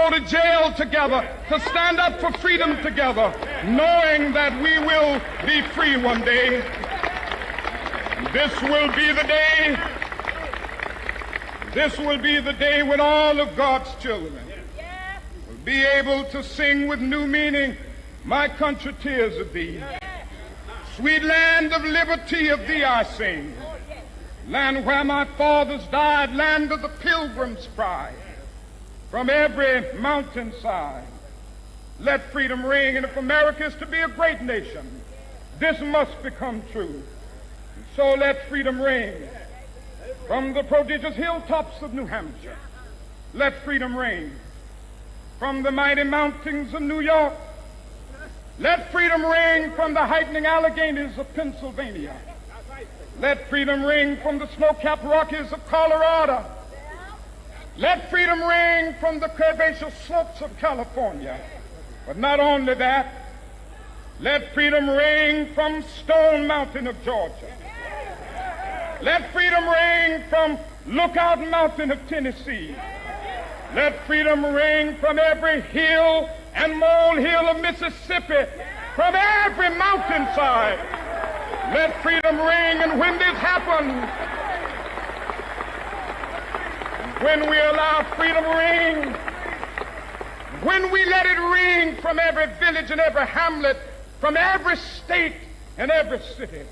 go to jail together, to stand up for freedom together, knowing that we will be free one day. This will be the day. This will be the day when all of God's children will be able to sing with new meaning, "My country, tears of thee. Sweet land of liberty, of thee I sing. Land where my fathers died, land of the pilgrim's pride. From every mountainside, let freedom ring." And if America is to be a great nation, this must become true. So let freedom ring from the prodigious hilltops of New Hampshire. Let freedom ring from the mighty mountains of New York. Let freedom ring from the heightening Alleghanies of Pennsylvania. Let freedom ring from the snow-capped Rockies of Colorado. Let freedom ring from the curvaceous slopes of California. But not only that, let freedom ring from Stone Mountain of Georgia. Let freedom ring from Lookout Mountain of Tennessee. Let freedom ring from every hill and molehill of Mississippi, from every mountainside. Let freedom ring, and when this happens, when we allow freedom ring, when we let it ring from every village and every hamlet, from every state and every city,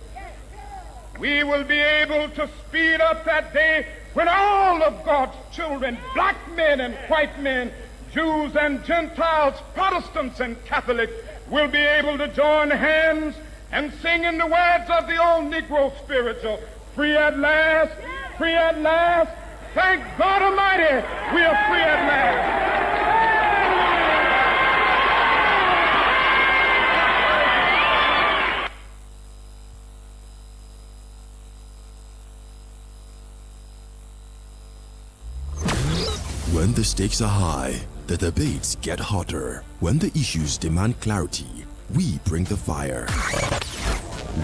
we will be able to speed up that day when all of God's children, black men and white men, Jews and Gentiles, Protestants and Catholics, will be able to join hands and sing in the words of the old Negro spiritual, "Free at last, free at last. Thank God Almighty, we are free at last." When the stakes are high, the debates get hotter. When the issues demand clarity, we bring the fire.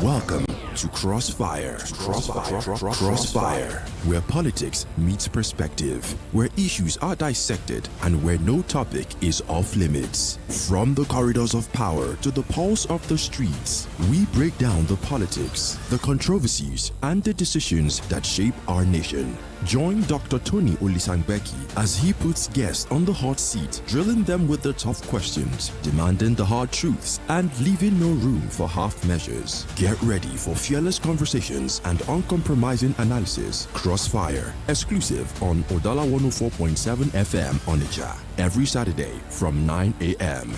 Welcome to Crossfire. Crossfire, where politics meets perspective, where issues are dissected, and where no topic is off limits. From the corridors of power to the pulse of the streets, we break down the politics, the controversies, and the decisions that shape our nation. Join Dr. Tony Olisangbeki as he puts guests on the hot seat, drilling them with the tough questions, demanding the hard truths, and leaving no room for half measures. Get ready for fearless conversations and uncompromising analysis. Crossfire, exclusive on Udala 104.7 FM Onitsha, every Saturday from 9 a.m.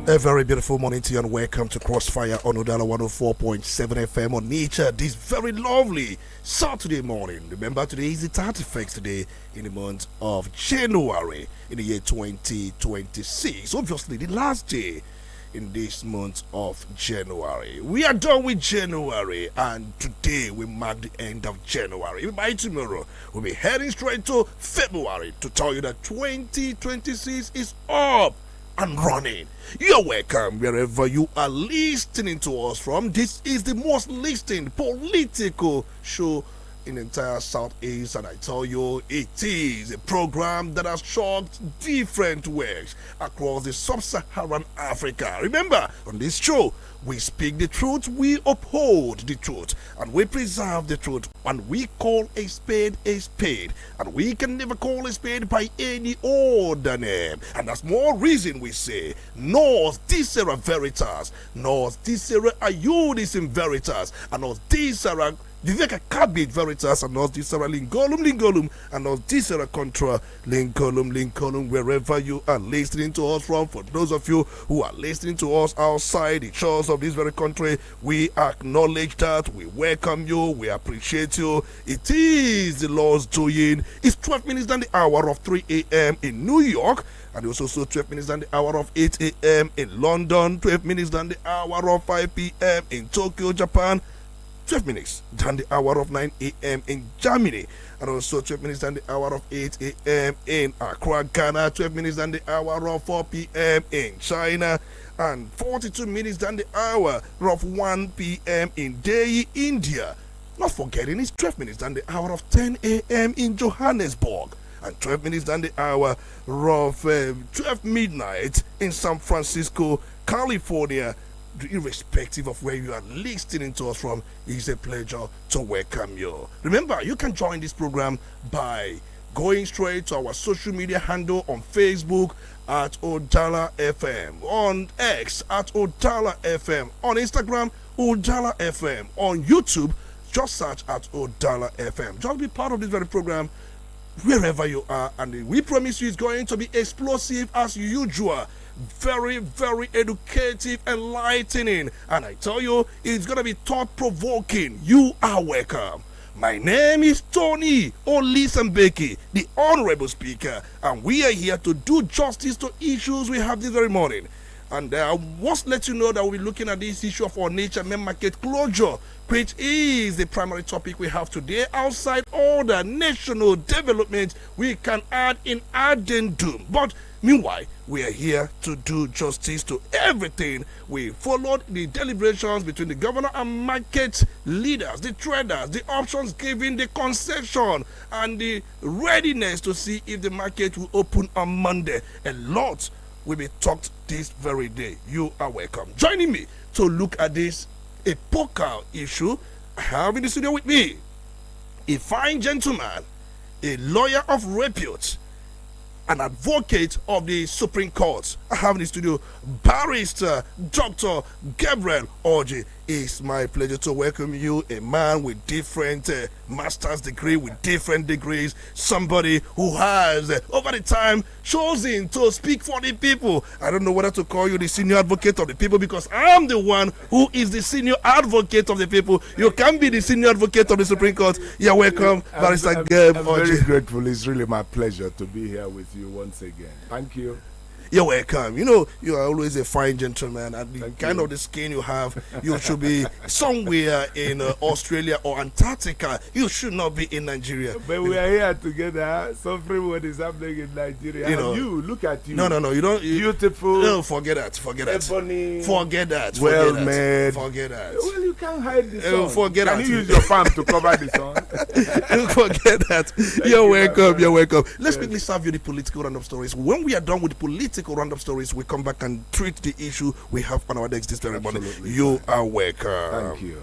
A very beautiful morning to you and welcome to Crossfire on Udala 104.7 FM on Nature this very lovely Saturday morning. Remember, today is the 31st today in the month of January in the year 2026. Obviously, the last day in this month of January. We are done with January, and today we mark the end of January. By tomorrow, we'll be heading straight to February to tell you that 2026 is up and running. You're welcome wherever you are listening to us from. This is the most listened political show in the entire Southeast, and I tell you, it is a program that has shocked different ways across the sub-Saharan Africa. Remember, on this show, we speak the truth, we uphold the truth, and we preserve the truth, and we call a spade, and we can never call a spade by any other name. And that's more reason we say, Nos dicere veritas, Nos dicere iudis in veritas, and Nos dicere Viveka Kabit Veritas, and nos dicere lingolum, and nos dicere contra lingolum, wherever you are listening to us from. For those of you who are listening to us outside the shores of this very country, we acknowledge that, we welcome you, we appreciate you. It is the Lord's doing. It's 12 minutes than the hour of 3 a.m. in New York, and it's also 12 minutes than the hour of 8 a.m. in London, 12 minutes than the hour of 5 p.m. in Tokyo, Japan, 12 minutes than the hour of 9 a.m. in Germany, and also 12 minutes than the hour of 8 a.m. in Accra, Ghana, 12 minutes than the hour of 4 p.m. in China, and 42 minutes than the hour of 1 p.m. in Delhi, India. Not forgetting, it's 12 minutes than the hour of 10 a.m. in Johannesburg, and 12 minutes than the hour of 12 midnight in San Francisco, California. Irrespective of where you are listening to us from, it's a pleasure to welcome you. Remember, you can join this program by going straight to our social media handle on Facebook at Udala FM, on X at Udala FM, on Instagram Udala FM, on YouTube just search at Udala FM. Just be part of this very program wherever you are, and we promise you it's going to be explosive as usual. Very, very educative, enlightening, and I tell you, it's gonna be thought-provoking. You are welcome. My name is Tony Olisambeki, the Honorable Speaker, and we are here to do justice to issues we have this very morning. And I must let you know that we'll be looking at this issue of Onitsha main market closure, which is the primary topic we have today. Outside all the national development we can add in addendum. But meanwhile, we are here to do justice to everything. We followed the deliberations between the governor and market leaders, the traders, the options given, the concession, and the readiness to see if the market will open on Monday. A lot will be talked this very day. You are welcome. Joining me to look at this epochal issue, I have in the studio with me a fine gentleman, a lawyer of repute, an advocate of the Supreme Court. I have in the studio Barrister Dr. Gabriel Orji. It's my pleasure to welcome you, a man with different master's degree, with different degrees, somebody who has over the time chosen to speak for the people. I don't know whether to call you the senior advocate of the people, because I'm the one who is the senior advocate of the people. You can be the senior advocate of the Supreme Court. You're welcome, Barrister Gabriel Orji. I'm very grateful. It's really my pleasure to be here with you once again. Thank you. You're welcome. You know, you are always a fine gentleman, and the kind of the skin you have, you should be somewhere in Australia or Antarctica. You should not be in Nigeria. But we are here together, suffering what is happening in Nigeria. You know, and you, look at you. No, you don't. Beautiful. No, forget that. Ebony, forget that. Well made. Forget that. Well, you can't hide the sun. Forget Can that. you use your palm to cover the sun? Forget that. You're welcome. You're welcome. Let's quickly serve you the political roundup stories. When we are done with the political roundup stories, we come back and treat the issue we have on our decks this very morning. You are welcome. Thank you.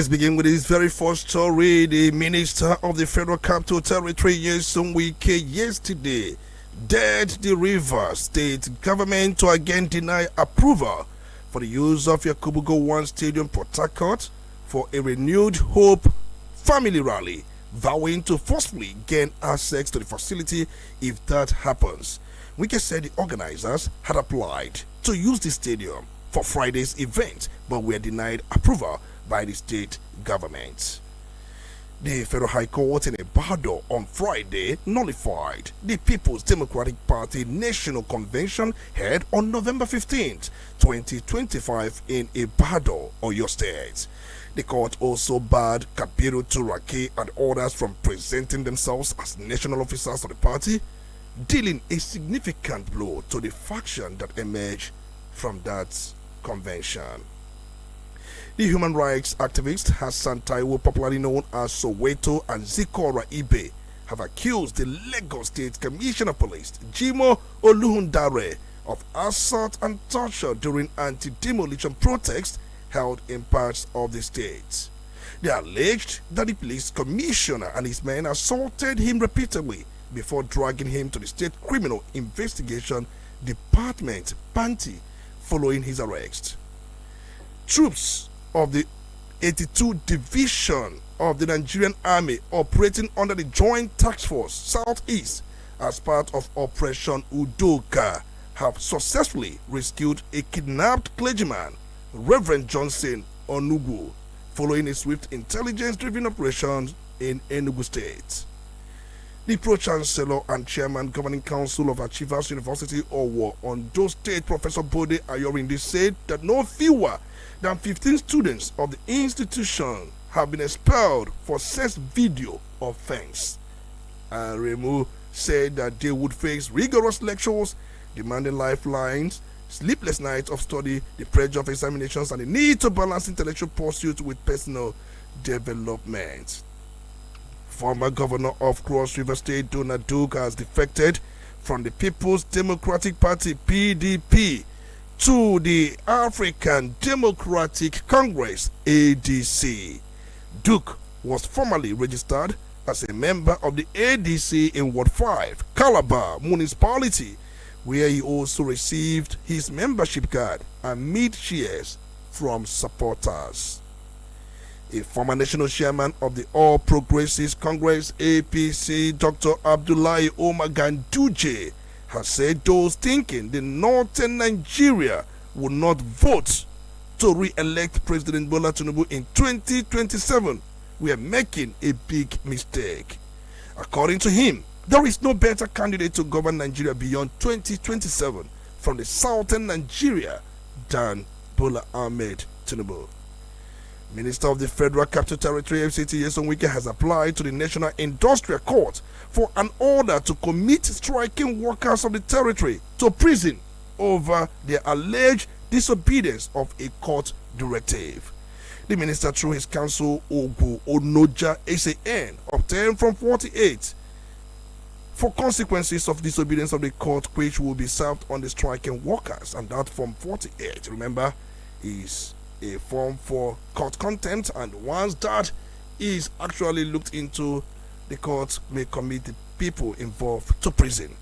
Let's begin with this very first story. The Minister of the Federal Capital Territory, Nyesom Wike, yesterday dared the Rivers State government to again deny approval for the use of Yakubu 1 Stadium, Port Harcourt, for a renewed Hope family rally, vowing to forcefully gain access to the facility if that happens. Wike said the organizers had applied to use the stadium for Friday's event, but were denied approval by the state government. The Federal High Court in Ibadan on Friday nullified the People's Democratic Party National Convention held on November 15th, 2025 in Ibadan, Oyo State. The court also barred Kabiru Turaki and others from presenting themselves as national officers of the party, dealing a significant blow to the faction that emerged from that convention. The human rights activist Hassan Taiwo, popularly known as Soweto, and Zikora Ibe have accused the Lagos State Commissioner of Police, Jimo Oluhundare, of assault and torture during anti-demolition protests held in parts of the state. They alleged that the police commissioner and his men assaulted him repeatedly before dragging him to the State Criminal Investigation Department, Panti, following his arrest. Troops of the 82 Division of the Nigerian Army operating under the Joint Task Force Southeast as part of Operation Udoka have successfully rescued a kidnapped clergyman, Reverend Johnson Onugu, following a swift intelligence-driven operation in Enugu State. The Pro-Chancellor and Chairman Governing Council of Achievers University Owo, Ondo State, Professor Bode Ayorinde, said that no fewer than 15 students of the institution have been expelled for sex video offense. Remu said that they would face rigorous lectures, demanding lifelines, sleepless nights of study, the pressure of examinations, and the need to balance intellectual pursuits with personal development. Former Governor of Cross River State, Donald Duke, has defected from the People's Democratic Party, PDP, to the African Democratic Congress, ADC. Duke was formerly registered as a member of the ADC in Ward 5, Calabar Municipality, where he also received his membership card amid cheers from supporters. A former national chairman of the All Progressives Congress, APC, Dr. Abdullahi Omar Ganduje, has said those thinking the northern Nigeria would not vote to re-elect President Bola Tinubu in 2027, we are making a big mistake. According to him, there is no better candidate to govern Nigeria beyond 2027 from the southern Nigeria than Bola Ahmed Tinubu. Minister of the Federal Capital Territory, FCT, Nyesom Wike, has applied to the National Industrial Court for an order to commit striking workers of the territory to prison over their alleged disobedience of a court directive. The minister, through his counsel, Ogu Onoja SAN, obtained from 48 for consequences of disobedience of the court, which will be served on the striking workers, and that from 48, remember, is a form for court contempt, and once that is actually looked into, the court may commit the people involved to prison.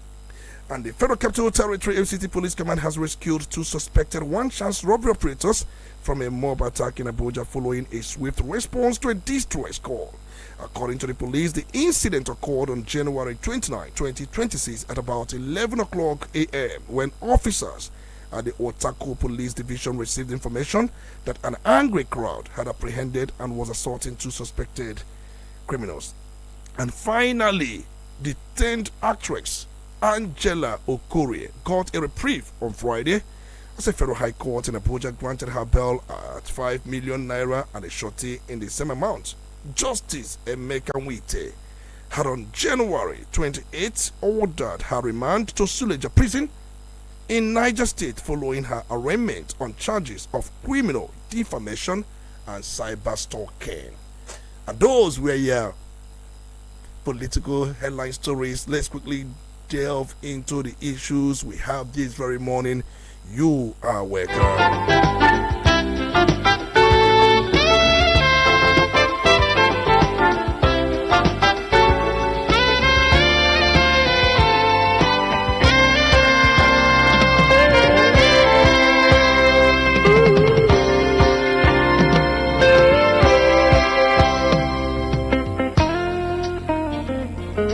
And the Federal Capital Territory FCT Police Command has rescued 2 suspected one-chance robbery operators from a mob attack in Abuja following a swift response to a distress call. According to the police, the incident occurred on January 29, 2026 at about 11 o'clock a.m. when officers at the Otako Police Division received information that an angry crowd had apprehended and was assaulting 2 suspected criminals. And finally, the 10th actress Angela Okorie got a reprieve on Friday as a federal high court in Abuja granted her bail at 5 million naira and a shorty in the same amount. Justice Emeka Nwite had on January 28 ordered her remand to Suleja Prison in Niger State following her arraignment on charges of criminal defamation and cyber stalking. And those were your political headline stories. Let's quickly delve into the issues we have this very morning. You are welcome. Alright,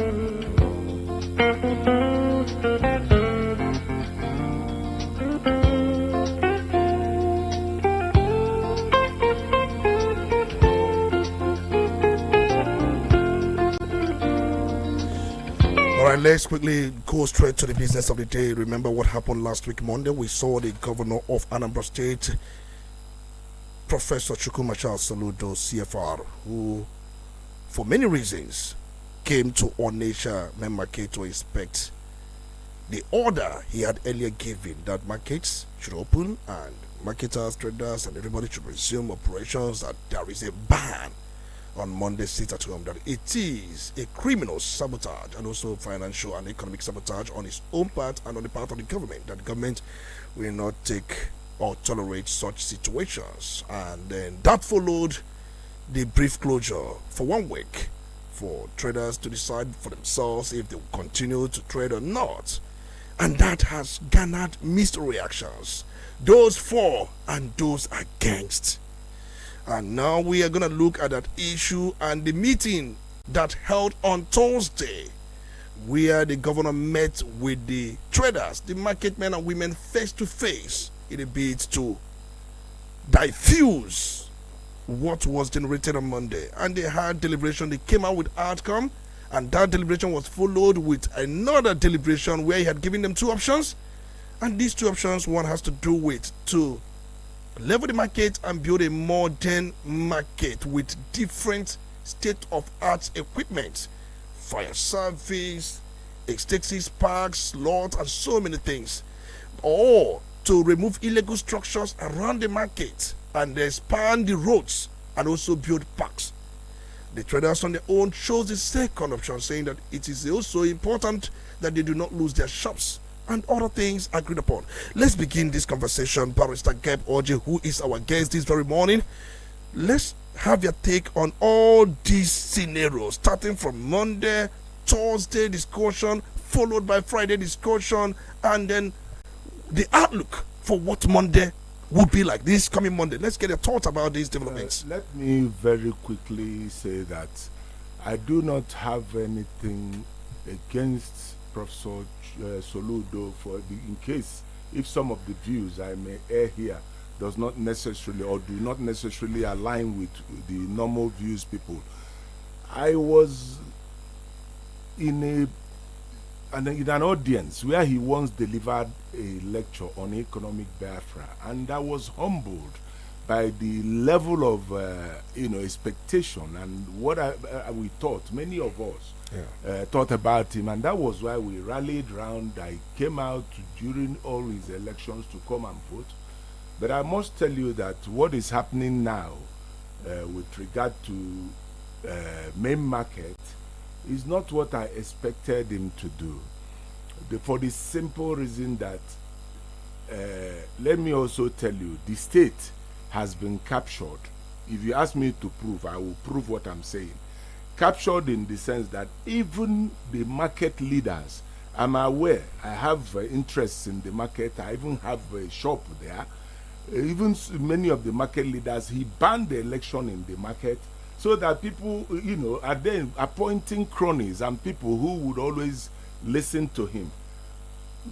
let's quickly go straight to the business of the day. Remember what happened last week, Monday? We saw the governor of Anambra State, Professor Chukwumachal Soludo, CFR, who, for many reasons, came to Onitsha main market to inspect the order he had earlier given that markets should open and marketers, traders, and everybody should resume operations, that there is a ban on Monday, sit at home, that it is a criminal sabotage and also financial and economic sabotage on his own part and on the part of the government, that the government will not take or tolerate such situations. And then that followed the brief closure for 1 week for traders to decide for themselves if they will continue to trade or not. And that has garnered mixed reactions, those for and those against. And now we are going to look at that issue and the meeting that held on Thursday, where the governor met with the traders, the market men and women, face to face in a bid to diffuse what was generated on Monday. And they had deliberation, they came out with outcome, and that deliberation was followed with another deliberation where he had given them 2 options. And these 2 options, one has to do with to level the market and build a modern market with different state-of-art equipment, fire service, extensive parks, lots, and so many things. Or to remove illegal structures around the market and expand the roads and also build parks. The traders on their own chose the second option, saying that it is also important that they do not lose their shops and other things agreed upon. Let's begin this conversation. Barrister Geb Oje, who is our guest this very morning, let's have your take on all these scenarios, starting from Monday, Thursday discussion, followed by Friday discussion, and then the outlook for what Monday will be like this coming Monday. Let's get your thoughts about these developments. Let me very quickly say that I do not have anything against Professor Soludo in case if some of the views I may air here does not necessarily or do not necessarily align with the normal views people. I was in an audience where he once delivered a lecture on economic Biafra, and I was humbled by the level of expectation and what we thought, many of us thought about him, and that was why we rallied round. I came out during all his elections to come and vote. But I must tell you that what is happening now with regard to main market is not what I expected him to do. For the simple reason that, let me also tell you, the state has been captured. If you ask me to prove, I will prove what I'm saying. Captured in the sense that even the market leaders, I'm aware, I have interests in the market, I even have a shop there. Even many of the market leaders, he banned the election in the market so that people, are then appointing cronies and people who would always listen to him.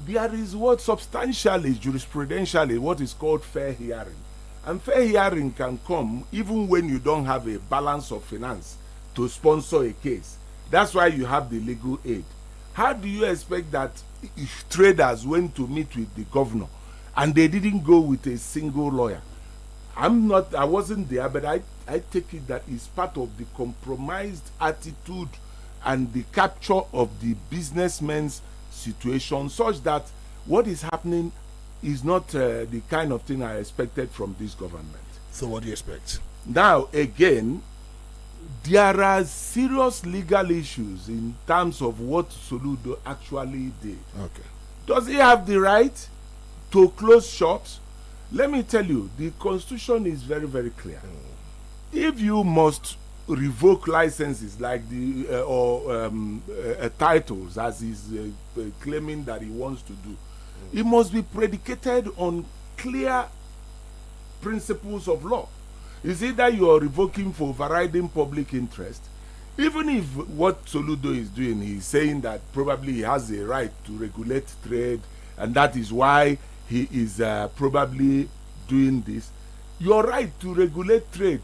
There is what substantially, jurisprudentially, what is called fair hearing. And fair hearing can come even when you don't have a balance of finance to sponsor a case. That's why you have the legal aid. How do you expect that if traders went to meet with the governor and they didn't go with a single lawyer? I wasn't there, but I take it that it's part of the compromised attitude and the capture of the businessman's situation, such that what is happening is not the kind of thing I expected from this government. So what do you expect? Now, again, there are serious legal issues in terms of what Soludo actually did. Okay. Does he have the right to close shops? Let me tell you, the constitution is very, very clear. If you must revoke licenses like titles, as he's claiming that he wants to do, it must be predicated on clear principles of law. Is it that you are revoking for overriding public interest? even if what Soludo is doing, he's saying that probably he has a right to regulate trade, and that is why he is probably doing this. Your right to regulate trade,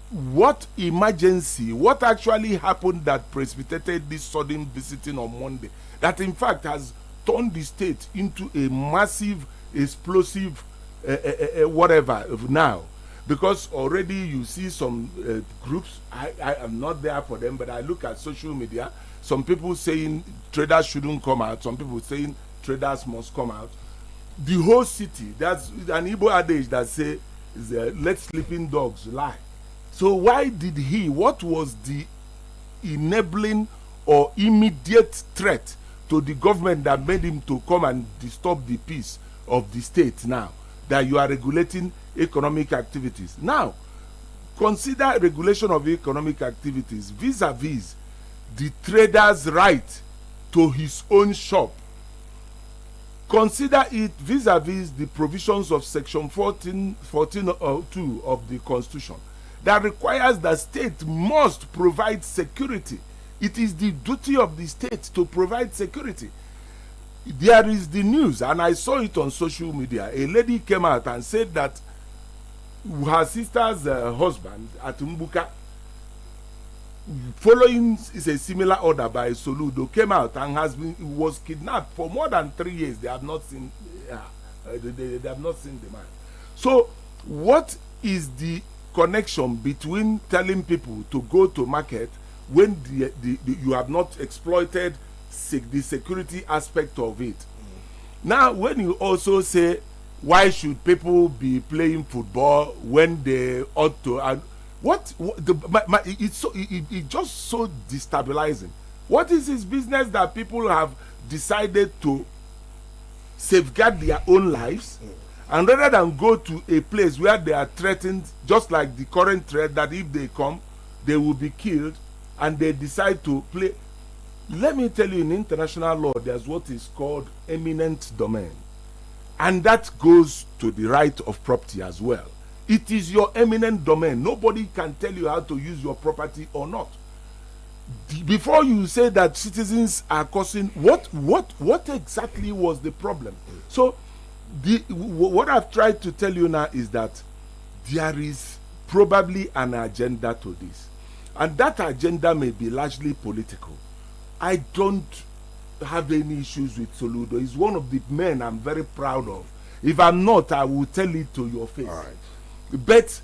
what emergency, what actually happened that precipitated this sudden visiting on Monday, that in fact has turned the state into a massive, explosive, whatever now? Because already you see some groups, I am not there for them, but I look at social media, some people saying traders shouldn't come out, some people saying traders must come out. The whole city, that's an Igbo adage that say, let sleeping dogs lie. So why did what was the enabling or immediate threat to the government that made him to come and disturb the peace of the state now, that you are regulating economic activities? Now, consider regulation of economic activities vis-a-vis the trader's right to his own shop. Consider it vis-a-vis the provisions of section 14.2 of the Constitution that requires the state must provide security. It is the duty of the state to provide security. There is the news, and I saw it on social media. A lady came out and said that her sister's husband at Mbuka, following is a similar order by Soludo, came out and was kidnapped for more than 3 years. They have not seen they have not seen the man. So what is the connection between telling people to go to market when you have not exploited the security aspect of it? Now, when you also say, why should people be playing football when they ought to? And it's just so destabilizing. What is his business that people have decided to safeguard their own lives, and rather than go to a place where they are threatened, just like the current threat that if they come, they will be killed, and they decide to play? Let me tell you, in international law, there's what is called eminent domain, and that goes to the right of property as well. It is your eminent domain. Nobody can tell you how to use your property or not. Before you say that citizens are causing, what exactly was the problem? So what I've tried to tell you now is that there is probably an agenda to this, and that agenda may be largely political. I don't have any issues with Soludo. He's one of the men I'm very proud of. If I'm not, I will tell it to your face. All right. But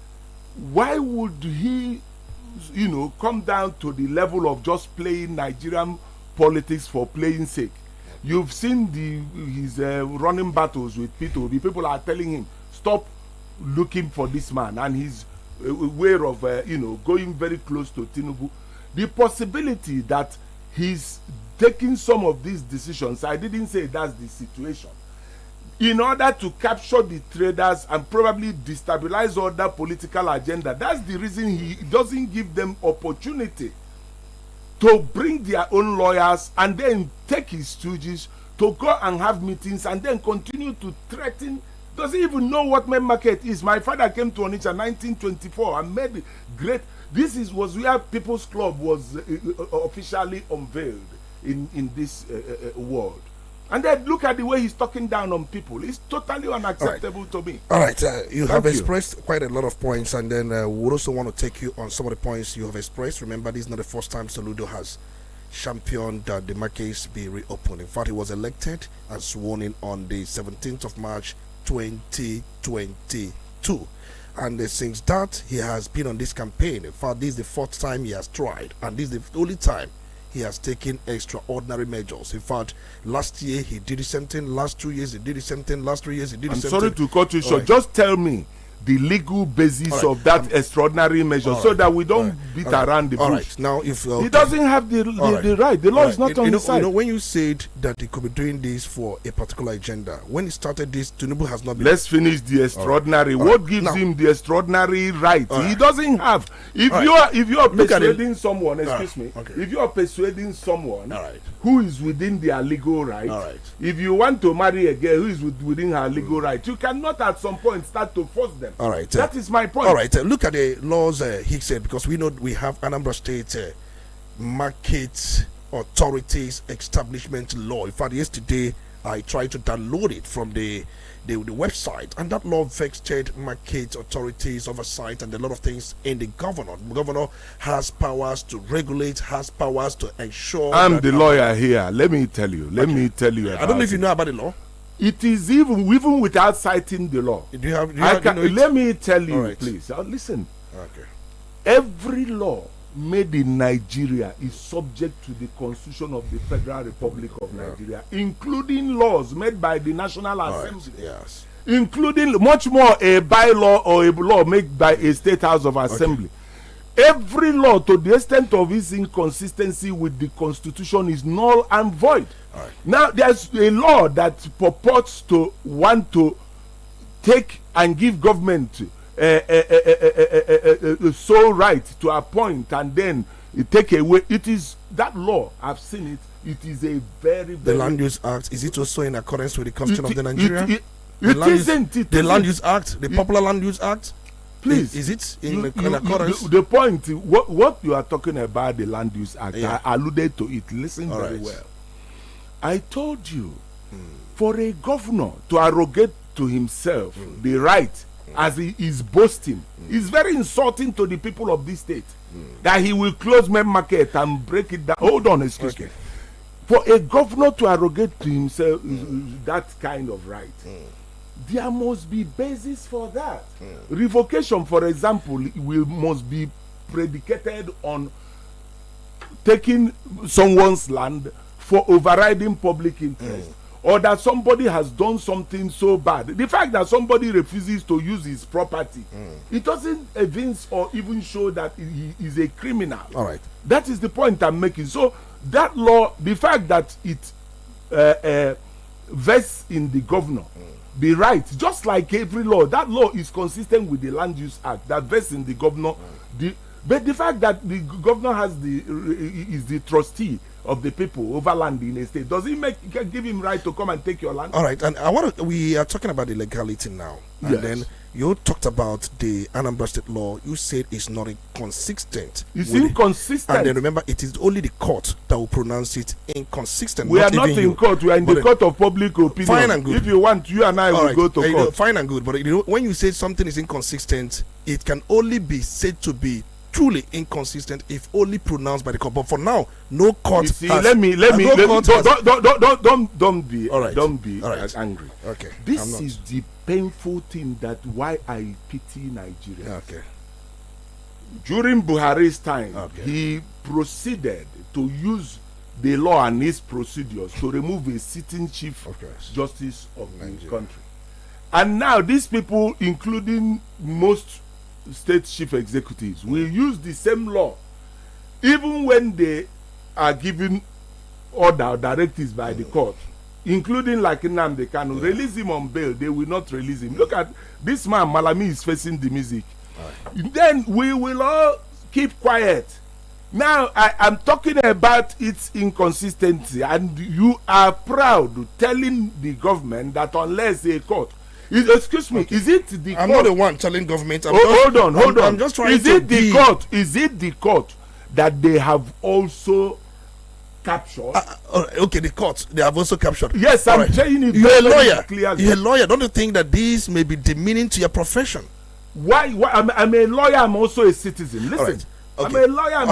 why would he, come down to the level of just playing Nigerian politics for playing sake? You've seen his running battles with Peter. The people are telling him, stop looking for this man, and he's aware of going very close to Tinubu. The possibility that he's taking some of these decisions, I didn't say that's the situation, in order to capture the traders and probably destabilize other political agenda. That's the reason he doesn't give them opportunity to bring their own lawyers and then take his stooges to go and have meetings and then continue to threaten. Doesn't even know what main market is. My father came to Onitsha 1924 and made great. This was where People's Club was officially unveiled in this world. And then look at the way he's talking down on people. It's totally unacceptable to me. All right, you have expressed quite a lot of points, and then we would also want to take you on some of the points you have expressed. Remember, this is not the first time Soludo has championed that the markets be reopened. In fact, he was elected and sworn in on the 17th of March 2022. And since that, he has been on this campaign. In fact, this is the fourth time he has tried, and this is the only time he has taken extraordinary measures. In fact, last year he did the same thing, last 2 years he did the same thing, last 3 years he did the same thing. I'm sorry to cut you short. Just tell me the legal basis of that extraordinary measure, so that we don't beat around the bush. All right. Now, if he doesn't have the right, the law is not on his side. When you said that he could be doing this for a particular agenda, when he started this, Tinubu has not been. Let's finish the extraordinary. What gives him the extraordinary right? He doesn't have. If you are persuading someone, excuse me, if you are persuading someone who is within their legal right, if you want to marry a girl who is within her legal right, you cannot at some point start to force them. All right, that is my point. All right, look at the laws he said, because we know we have Anambra State Market Authorities Establishment Law. In fact, yesterday I tried to download it from the website, and that law vested market authorities oversight and a lot of things in the governor. The governor has powers to regulate, has powers to ensure. I'm the lawyer here. Let me tell you. Let me tell you. I don't know if you know about the law. It is even without citing the law. Do you have let me tell you, right, please. Listen. Okay. Every law made in Nigeria is subject to the Constitution of the Federal Republic of Nigeria, including laws made by the National Assembly. Yes. Including much more a bylaw or a law made by a State House of Assembly. Every law, to the extent of its inconsistency with the Constitution, is null and void. Now, there's a law that purports to want to take and give government sole right to appoint and then take away. It is that law. I've seen it. It is a very the Land Use Act. Is it also in accordance with the Constitution of the Nigeria? The Land Use Act, the Popular Land Use Act. Please, is it in accordance? The point, what you are talking about, the Land Use Act, I alluded to it. Listen very well. I told you, for a governor to arrogate to himself the right, as he is boasting, is very insulting to the people of this state. That he will close main market and break it down. Hold on, excuse me. For a governor to arrogate to himself that kind of right, there must be basis for that. Revocation, for example, must be predicated on taking someone's land for overriding public interest. Or that somebody has done something so bad. The fact that somebody refuses to use his property, it doesn't evince or even show that he is a criminal. All right. That is the point I'm making. So that law, the fact that it vests in the governor the right, just like every law, that law is consistent with the Land Use Act that vests in the governor. But the fact that the governor is the trustee of the people over land in a state, does it give him right to come and take your land? All right, and we are talking about the legality now, and then you talked about the Anambra State law. You said it's not inconsistent. It's inconsistent. And then remember, it is only the court that will pronounce it inconsistent. We are not in court. We are in the court of public opinion. Fine and good. If you want, you and I will go to court. Fine and good. But when you say something is inconsistent, it can only be said to be truly inconsistent if only pronounced by the court. But for now, no court. You see, don't be angry. Okay. This is the painful thing that why I pity Nigeria. Okay. During Buhari's time, he proceeded to use the law and its procedures to remove a sitting chief justice of the country. And now these people, including most state chief executives, will use the same law even when they are given order or directives by the court, including like Nnamdi Kanu. Release him on bail, they will not release him. Look at this man, Malami is facing the music. Then we will all keep quiet. Now I am talking about its inconsistency, and you are proud telling the government that unless a court excuse me, is it the court? I'm not the one telling government. Hold on. I'm just trying is it the court? Is it the court that they have also captured? Okay, the court. They have also captured. Yes, I'm saying it. You're a lawyer. Clearly. You're a lawyer. Don't you think that these may be demeaning to your profession? Why? I'm a lawyer. I'm also a citizen. Listen, I'm a lawyer.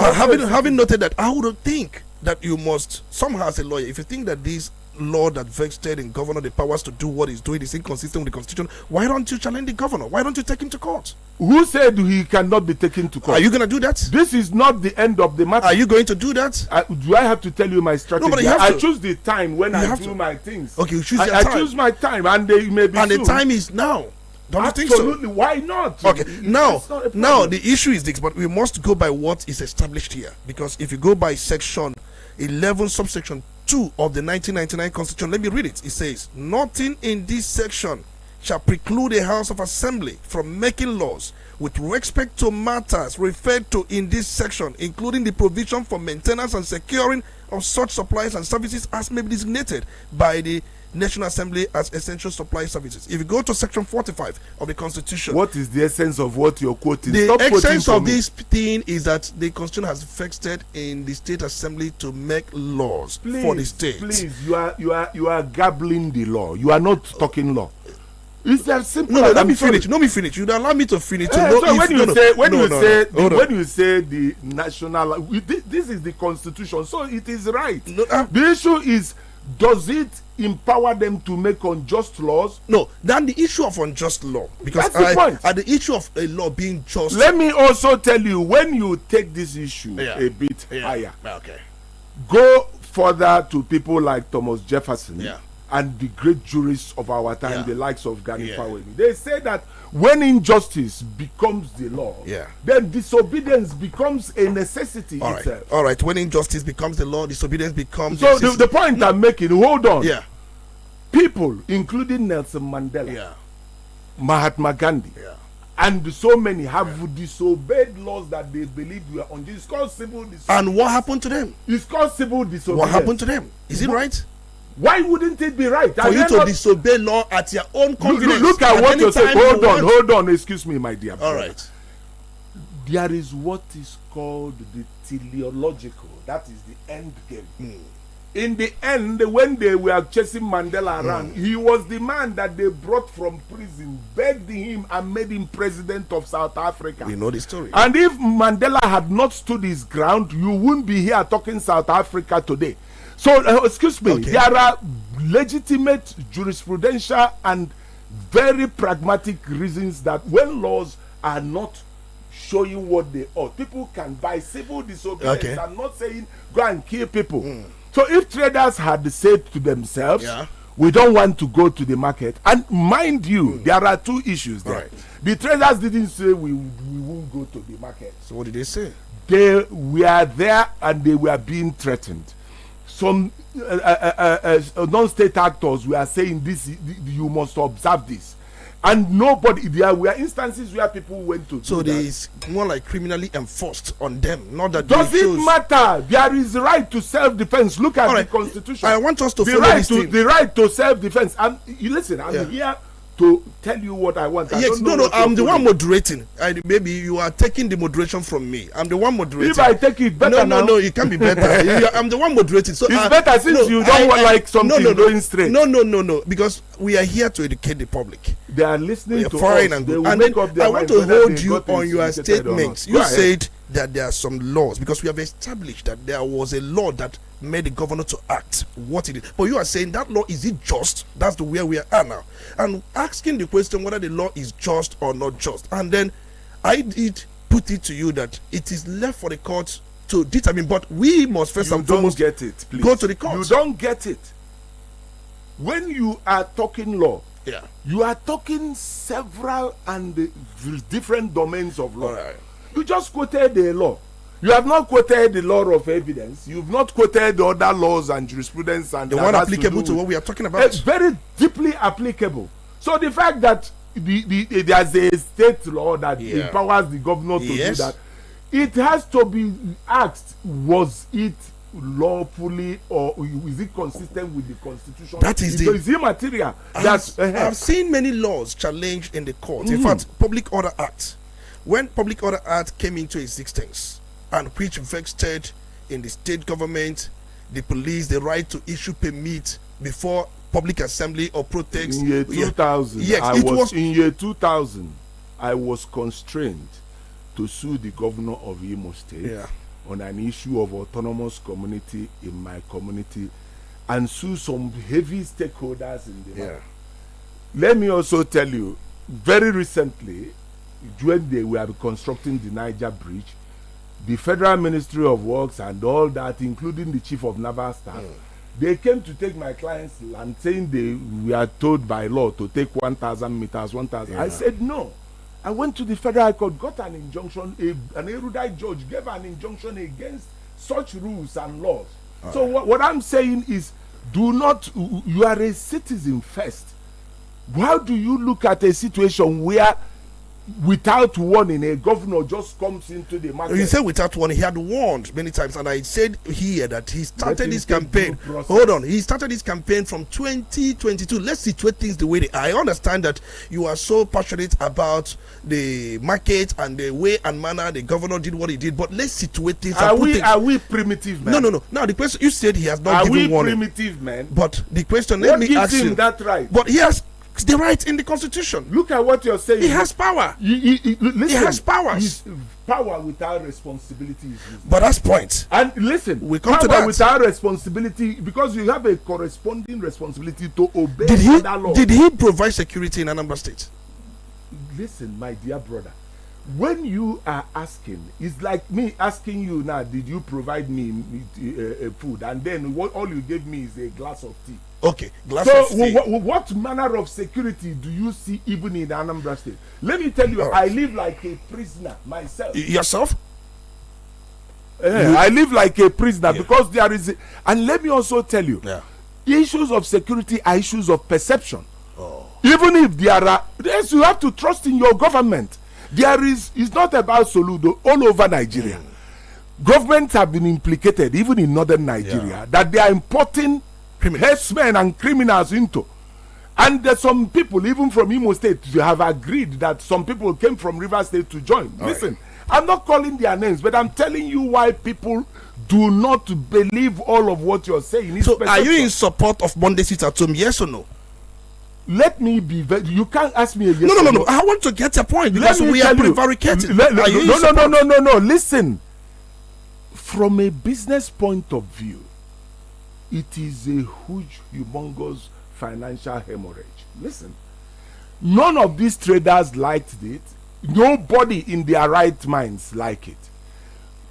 Having noted that, I would think that you must somehow, as a lawyer, if you think that this law that vested in governor the powers to do what he's doing is inconsistent with the Constitution, why don't you challenge the governor? Why don't you take him to court? Who said he cannot be taken to court? Are you going to do that? This is not the end of the matter. Are you going to do that? Do I have to tell you my strategy? No, but you have I to. choose the time when I do my things. Okay, you choose your time. I choose my time, and they may be and soon. The time is now. Don't you think so? Absolutely. Why not? Okay. Now the issue is this, but we must go by what is established here, because if you go by section 11 subsection 2 of the 1999 Constitution, let me read it. It says, nothing in this section shall preclude a House of Assembly from making laws with respect to matters referred to in this section, including the provision for maintenance and securing of such supplies and services as may be designated by the National Assembly as essential supply services. If you go to section 45 of the Constitution, what is the essence of what you're quoting? the Stop essence quoting of for me. this thing is that the Constitution has vested in the State Assembly to make laws for the state. Please, you are gabbling the law. You are not talking law. It's as simple. No, as let I'm me sorry. finish. Let me finish. You'd allow me to finish. To So know if, when you no. say the national, this is the Constitution, so it is right. No, the issue is, does it empower them to make unjust laws? No, then the issue of unjust law, because That's the point. at the issue of a law being just. Let me also tell you, when you take this issue a bit higher, Okay. go further to people like Thomas Jefferson. Yeah. And the great jurists of our time, Yeah. the likes of Gani Yeah. Fawemi, they say that when injustice becomes the law, then disobedience becomes a necessity itself. All right. When injustice becomes the law, disobedience becomes. So the point I'm making, hold on. Yeah. People, including Nelson Mandela, Yeah. Mahatma Gandhi, Yeah. and so many have disobeyed laws that they believed were unjust. It's called civil disobedience. And what happened to them? It's called civil disobedience. What happened to them? Is it right? Why wouldn't it be right? For you to disobey law at your own convenience. Look at what you're saying. Hold on. Excuse me, my dear. All right. There is what is called the teleological. That is the end game. In the end, when they were chasing Mandela around, he was the man that they brought from prison, begged him, and made him president of South Africa. We know the story. And if Mandela had not stood his ground, you wouldn't be here talking South Africa today. So, excuse me, there are legitimate jurisprudential and very pragmatic reasons that when laws are not showing what they ought, people can buy civil disobedience. I'm not saying go and kill people. So if traders had said to themselves, we don't want to go to the market, and mind you, there are two issues there. Right. The traders didn't say we won't go to the market. So what did they say? They were there and they were being threatened. Some non-state actors were saying this, you must observe this. And nobody, there were instances where people went to. So there is more like criminally enforced on them, not that. Does it matter? There is the right to self-defense. Look at the Constitution. I want us to the follow right this to thing. the right to self-defense. And you listen, I'm here to tell you what I want. I'm the one moderating. Maybe you are taking the moderation from me. I'm the one moderating. If I take it better, no, it can be better. I'm the one moderating. So it's better since you don't like something going straight. No, because we are here to educate the public. They are listening to foreign us. And they good. will And make then up their I want mind to whether hold they you got on your instigated or not. statements. You said that there are some laws, because we have established that there was a law that made the governor to act what he did. But you are saying that law, is it just? That's the where we are now. And asking the question whether the law is just or not just. And then I did put it to you that it is left for the courts to determine, but we must first and foremost get it, please. Go to the courts. You don't get it. When you are talking law, you are talking several and different domains of law. You just quoted the law. You have not quoted the law of evidence. You've not quoted the other laws and jurisprudence and the one applicable to what we are talking about. It's very deeply applicable. So the fact that there's a state law that empowers the governor to do that, it has to be asked: was it lawfully, or is it consistent with the Constitution? That is it's immaterial. I've seen many laws challenged in the court. In fact, Public Order Act, when Public Order Act came into existence, and which vested in the state government, the police, the right to issue permit before public assembly or protest. In year 2000, in year 2000, I was constrained to sue the governor of Imo State on an issue of autonomous community in my community, and sue some heavy stakeholders in the matter. Let me also tell you, very recently, when they were constructing the Niger Bridge, the Federal Ministry of Works and all that, including the Chief of Naval Staff, they came to take my client's land, saying we are told by law to take 1,000 meters, 1,000. I said no. I went to the Federal High Court, got an injunction, an erudite judge gave an injunction against such rules and laws. So what I'm saying is, you are a citizen first. How do you look at a situation where without warning, a governor just comes into the market. You said without warning. He had warned many times, and I said here that he started his campaign. Hold on, he started his campaign from 2022. Let's situate things the way they are. I understand that you are so passionate about the market and the way and manner the governor did what he did, but let's situate things. Are we primitive men? No. Now the question, you said he has not given warning. Are we primitive men? But the question, what let me ask gives him you that right? But he has the right in the constitution. Look at what you're saying. He has power. Listen, he has powers. Power without responsibility is useless. But that's point. And listen, we come to that without responsibility, because you have a corresponding responsibility to obey that law. Did he provide security in Anambra State? Listen, my dear brother, when you are asking, it's like me asking you now, did you provide me food? And then all you gave me is a glass of tea. Okay, glass of tea. What manner of security do you see even in Anambra State? Let me tell you, right. I live like a prisoner myself. Yourself? I live like a prisoner because there is and let me also tell you, issues of security are issues of perception. Even if there are, yes, you have to trust in your government. It's not about Soludo all over Nigeria. Governments have been implicated, even in northern Nigeria, that they are importing herdsmen and criminals into. And there's some people, even from Imo State, have agreed that some people came from River State to join. Listen, I'm not calling their names, but I'm telling you why people do not believe all of what you're saying. So, are you in support of Monday sit at home? Yes or no? Let me be very. You can't ask me a yes. No. I want to get your point because we are prevaricating. No. Listen. From a business point of view, it is a huge, humongous financial hemorrhage. Listen. None of these traders liked it. Nobody in their right minds like it.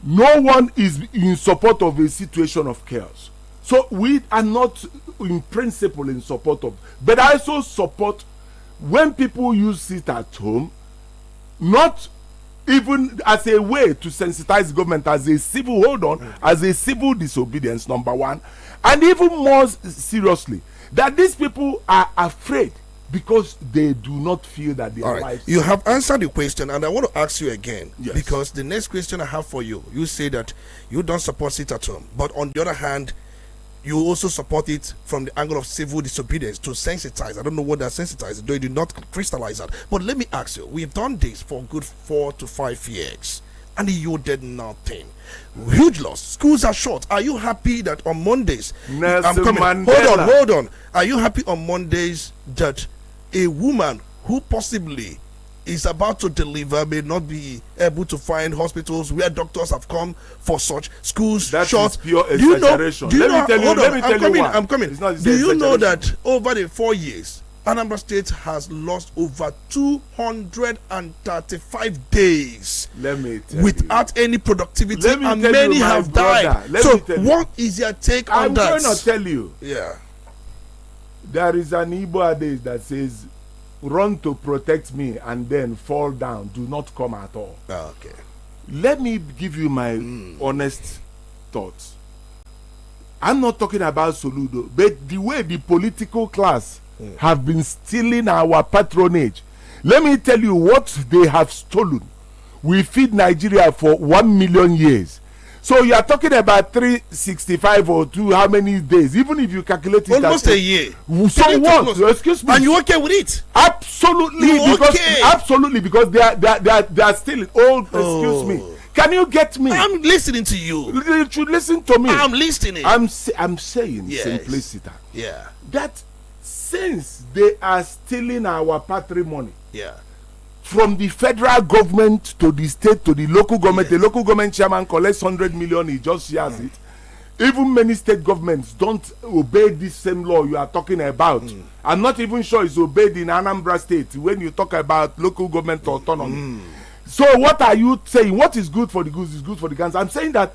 No one is in support of a situation of chaos. So we are not in principle in support of, but I also support when people use it at home, not even as a way to sensitize government as a civil as a civil disobedience, number one, and even more seriously, that these people are afraid because they do not feel that they are right. You have answered the question, and I want to ask you again, because the next question I have for you, you say that you don't support it at home, but on the other hand, you also support it from the angle of civil disobedience to sensitize. I don't know what that sensitizes, though you do not crystallize that. But let me ask you, we've done this for a good 4 to 5 years, and you did nothing. Huge loss. Schools are short. Are you happy that on Mondays, hold on. Are you happy on Mondays that a woman who possibly is about to deliver may not be able to find hospitals where doctors have come for such, schools that short? Is pure exaggeration. I'm coming. Do you know that over the 4 years, Anambra State has lost over 235 days without any productivity, and many have died. So what is your take on that? I'm going to tell you. Yeah. There is an Igbo adage that says, run to protect me and then fall down. Do not come at all. Okay. Let me give you my honest thoughts. I'm not talking about Soludo, but the way the political class have been stealing our patronage. Let me tell you what they have stolen. We feed Nigeria for 1 million years. So you are talking about 365 or how many days? Even if you calculate it, almost a year. So what? Excuse me. And you okay with it? Absolutely. Absolutely, because they are still old. Excuse me. Can you get me? I'm listening to you. You should listen to me. I'm listening. I'm saying simplicity. Yeah. That since they are stealing our patrimony. Yeah. From the federal government to the state to the local government, the local government chairman collects 100 million, he just shares it. Even many state governments don't obey this same law you are talking about. I'm not even sure it's obeyed in Anambra State when you talk about local government autonomy. So what are you saying? What is good for the goose is good for the gander. I'm saying that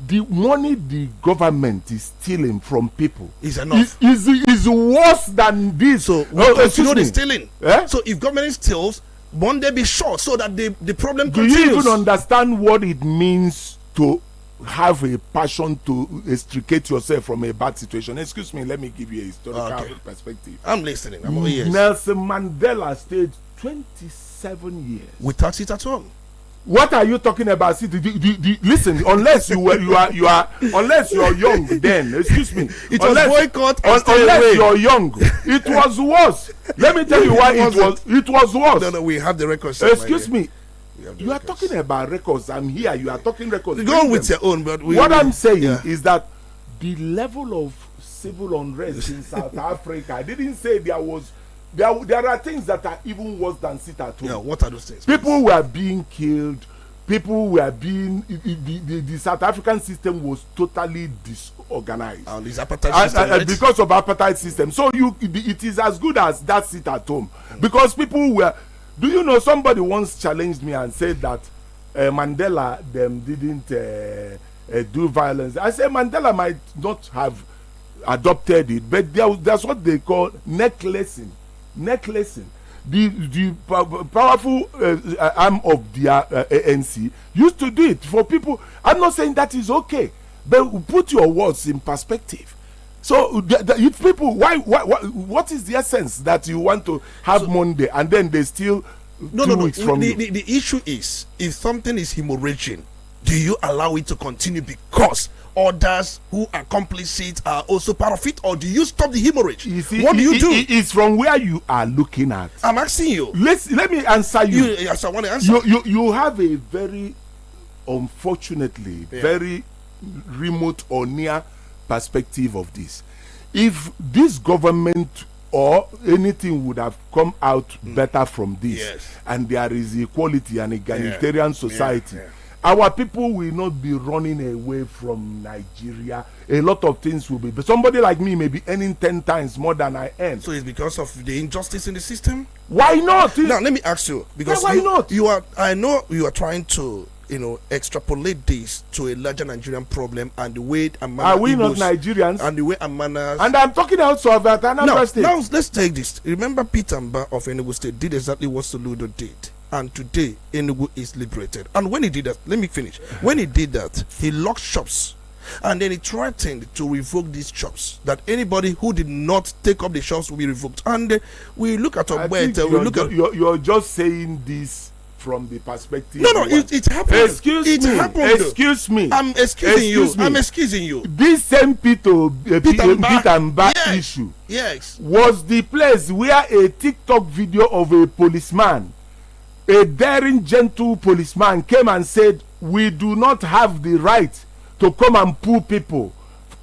the money the government is stealing from people is enough. Is worse than this. So they're stealing. Eh? So if government steals, won't they be short so that the problem continues? Do you even understand what it means to have a passion to extricate yourself from a bad situation. Excuse me, let me give you a historical perspective. I'm listening. I'm all ears. Nelson Mandela stayed 27 years without it at home. What are you talking about? See, listen, unless you are unless you're young, then excuse me. It was boycott. Unless you're young, it was worse. Let me tell you why it was worse. No, we have the records. Excuse me. You are talking about records. I'm here. You are talking records. Go on with your own, but what I'm saying is that the level of civil unrest in South Africa, I didn't say there was. There are things that are even worse than sit at home. Yeah, what are those things? People were being killed. People were being. The South African system was totally disorganized. And this apartheid system, right? Because of apartheid system. So it is as good as that sit at home. Because people were. Do you know somebody once challenged me and said that Mandela them didn't do violence? I said Mandela might not have adopted it, but that's what they call necklacing. The powerful arm of the ANC used to do it for people. I'm not saying that is okay, but put your words in perspective. So if people, what is the essence that you want to have Monday and then they still 2 weeks from you? The issue is, if something is hemorrhaging, do you allow it to continue because others who accomplish it are also part of it, or do you stop the hemorrhage? You see, what do you do? It's from where you are looking at. I'm asking you. Let me answer you. Yes, I want to answer. You have a very, unfortunately, very remote or near perspective of this. If this government or anything would have come out better from this, and there is equality and egalitarian society, our people will not be running away from Nigeria. A lot of things will be. But somebody like me may be earning 10 times more than I earn. So it's because of the injustice in the system? Why not? Now let me ask you, because why not? I know you are trying to extrapolate this to a larger Nigerian problem, and the way are we not Nigerians? And the way Amana. And I'm talking also of that. Now let's take this. Remember, Peter Mba of Enugu State did exactly what Soludo did. And today, Enugu is liberated. And when he did that, let me finish. When he did that, he locked shops. And then he threatened to revoke these shops. That anybody who did not take up the shops will be revoked. And we look at you're just saying this from the perspective. No, it happened. Excuse me. I'm excusing you. This same Peter Mba issue was the place where a TikTok video of a policeman, a daring, gentle policeman, came and said, we do not have the right to come and pull people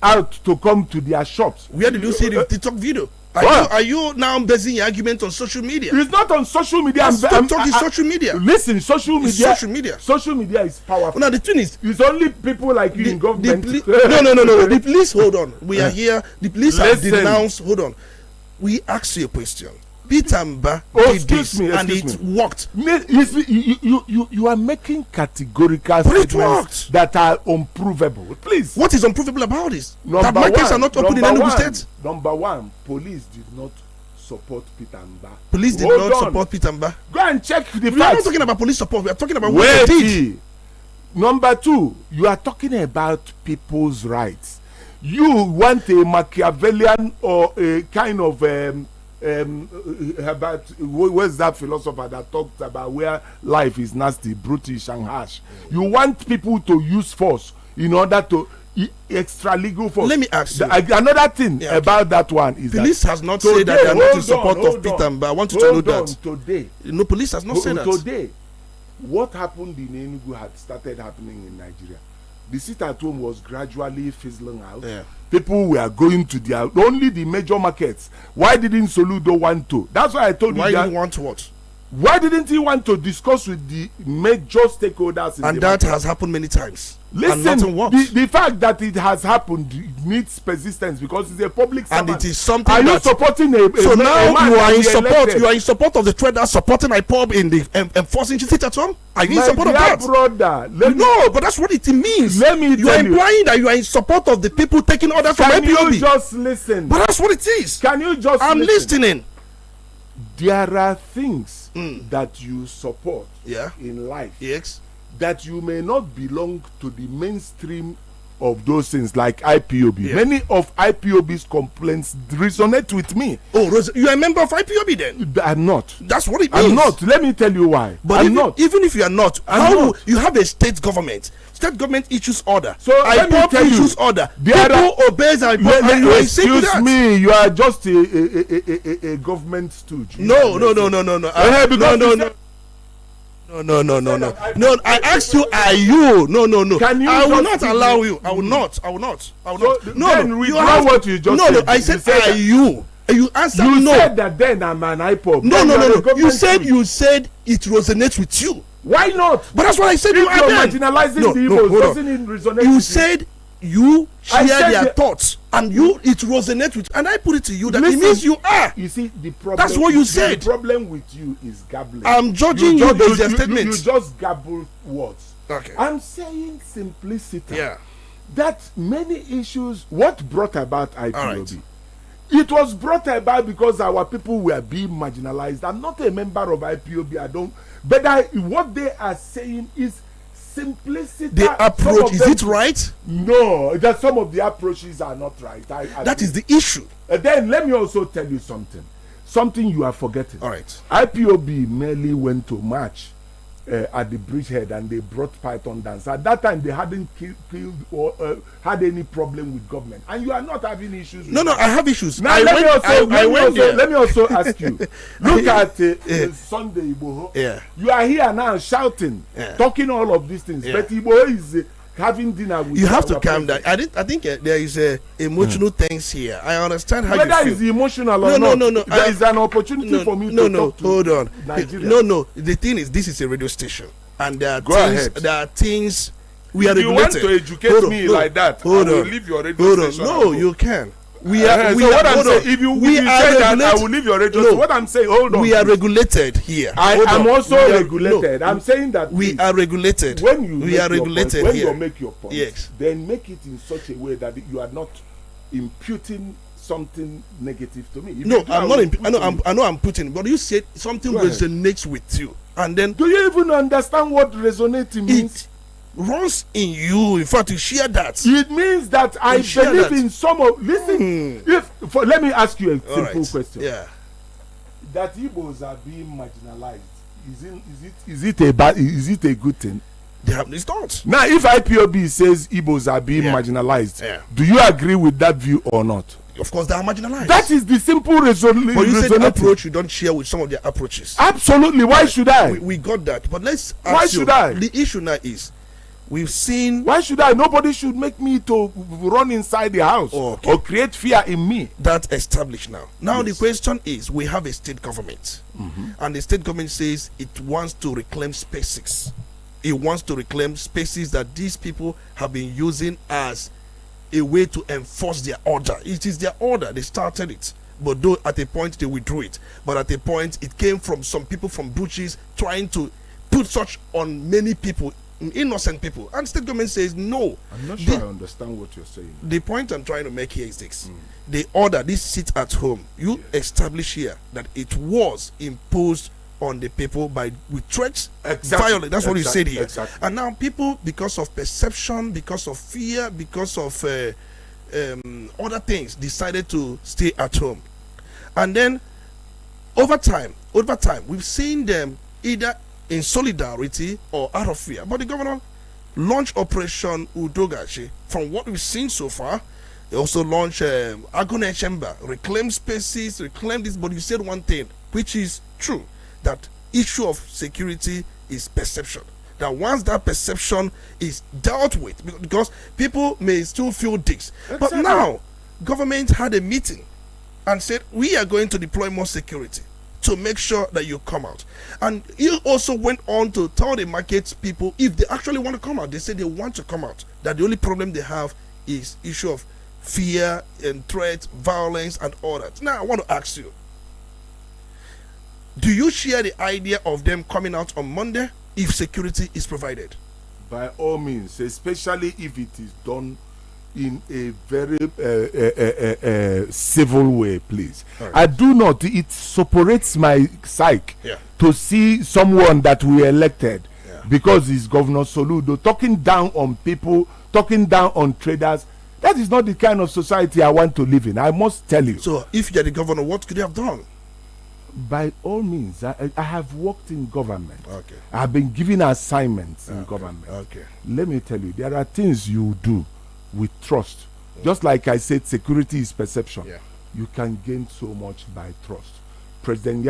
out to come to their shops. Where did you see the TikTok video? Are you now basing your argument on social media? It's not on social media. TikTok is social media. Listen, social media. Social media is powerful. Now the thing is, it's only people like you in government. No. The police, hold on. We are here. The police have denounced. Hold on. We ask you a question. Peter Mba did this, and it worked. You are making categorical statements that are unprovable. Please. What is unprovable about this? That markets are not open in Enugu State. Number one, police did not support Peter Mba. Police did not support Peter Mba. Go and check the facts. We are not talking about police support. We are talking about what they did. Number two, you are talking about people's rights. You want a Machiavellian or a kind of about where's that philosopher that talks about where life is nasty, brutish and harsh? You want people to use force in order to extra legal force. Let me ask you another thing about that one is police has not said that they are not in support of Peter Mba. I want you to know that today. No, police has not said that today. What happened in Enugu had started happening in Nigeria. The sit at home was gradually fizzling out. People were going to their only the major markets. Why didn't Soludo want to? That's why I told you. Why didn't he want to what? Why didn't he want to discuss with the major stakeholders? And that has happened many times. Listen, the fact that it has happened needs persistence because it's a public servant. And it is something. Are you supporting so now you are in support? You are in support of the traders supporting IPOB in the enforcing sit at home? Are you in support of that? Brother, no, but that's what it means. Let me tell you. You are implying that you are in support of the people taking orders from IPOB. Can you just listen? But that's what it is. Can you just I'm listening. There are things that you support in life. Yes. that you may not belong to the mainstream of those things like IPOB. Yeah. Many of IPOB's complaints resonate with me. Oh, you are a member of IPOB then? I'm not. That's what it means. I'm not. Let me tell you why. But even if you are not, you have a state government. State government issues order. So IPOB issues order. People obeys IPOB. Excuse me, you are just a government stooge. No. No, I asked you, are you? No. Can you I will not allow you. I will not. No, you have what you just said. No, I said, are you? You answered you no. You said that then I'm an IPOB. No. You said it resonates with you. Why not? But that's what I said. If you're marginalizing the Igbos, doesn't it resonate? You said you share their thoughts, and it resonates with, and I put it to you that it means you are. You see, the problem. That's what you said. The problem with you is gabbling. I'm judging you based on statements. You just gabble words. Okay. I'm saying simplicity. Yeah. That many issues. What brought about IPOB? It was brought about because our people were being marginalized. I'm not a member of IPOB. But what they are saying is simplicity. The approach, is it right? No, that some of the approaches are not right. That is the issue. Then let me also tell you something you are forgetting. All right. IPOB merely went to march at the bridgehead and they brought python dance. At that time they hadn't killed or had any problem with government, and you are not having issues with I have issues. Now let me also ask you, look at Sunday Igboho. You are here now shouting, talking all of these things, but Igboho is having dinner with you. Have to calm down. I think there is emotional things here. I understand how whether you feel. It's emotional or not. No. There is an opportunity for me to talk to hold on. Nigeria. No. The thing is, this is a radio station, and there are things we are regulated. You want to educate me like that? Hold on. Leave your radio station. No, you can. If you say that, I will leave your radio. So what I'm saying, hold on. We are regulated here. I am also regulated. I'm saying that we are regulated. When you make your point, yes, then make it in such a way that you are not imputing something negative to me. I know I'm putting, but you said something resonates with you, and then do you even understand what resonating means? Runs in you. In fact, you share that. It means that I believe in some of. Listen, let me ask you a simple question. Yeah. That Igbos are being marginalized. Is it a good thing? It's not. Now, if IPOB says Igbos are being marginalized, do you agree with that view or not? Of course, they are marginalized. That is the simple resolution. But you said the approach you don't share with some of their approaches. Absolutely. Why should I? We got that. But let's ask why should I? The issue now is, we've seen. Why should I? Nobody should make me to run inside the house or create fear in me. That's established now. Now the question is, we have a state government, and the state government says it wants to reclaim spaces. It wants to reclaim spaces that these people have been using as a way to enforce their order. It is their order. They started it, but though at a point they withdrew it. But at a point it came from some people from Buchis trying to put such on many people, innocent people, and state government says no. I'm not sure I understand what you're saying. The point I'm trying to make here is this: the order, this sit at home, you establish here that it was imposed on the people with threats, violence. That's what you said here. Exactly. And now people, because of perception, because of fear, because of other things, decided to stay at home. And then over time, we've seen them either in solidarity or out of fear. But the governor launched Operation Udogachi. From what we've seen so far, they also launched Agone Chamber, reclaim spaces, reclaim this. But you said one thing, which is true, that issue of security is perception. That once that perception is dealt with, because people may still feel this. But now, government had a meeting and said, we are going to deploy more security to make sure that you come out. And he also went on to tell the market people, if they actually want to come out, they say they want to come out, that the only problem they have is issue of fear and threat, violence and all that. Now I want to ask you, do you share the idea of them coming out on Monday if security is provided? By all means, especially if it is done in a very civil way, please. Right. I do not. It suppurates my psyche to see someone that we elected because he's Governor Soludo, talking down on people, talking down on traders. That is not the kind of society I want to live in. I must tell you. So, if you're the governor, what could you have done? By all means, I have worked in government. Okay. I have been given assignments in government. Okay. Let me tell you, there are things you do with trust. Just like I said, security is perception. Yeah. You can gain so much by trust. President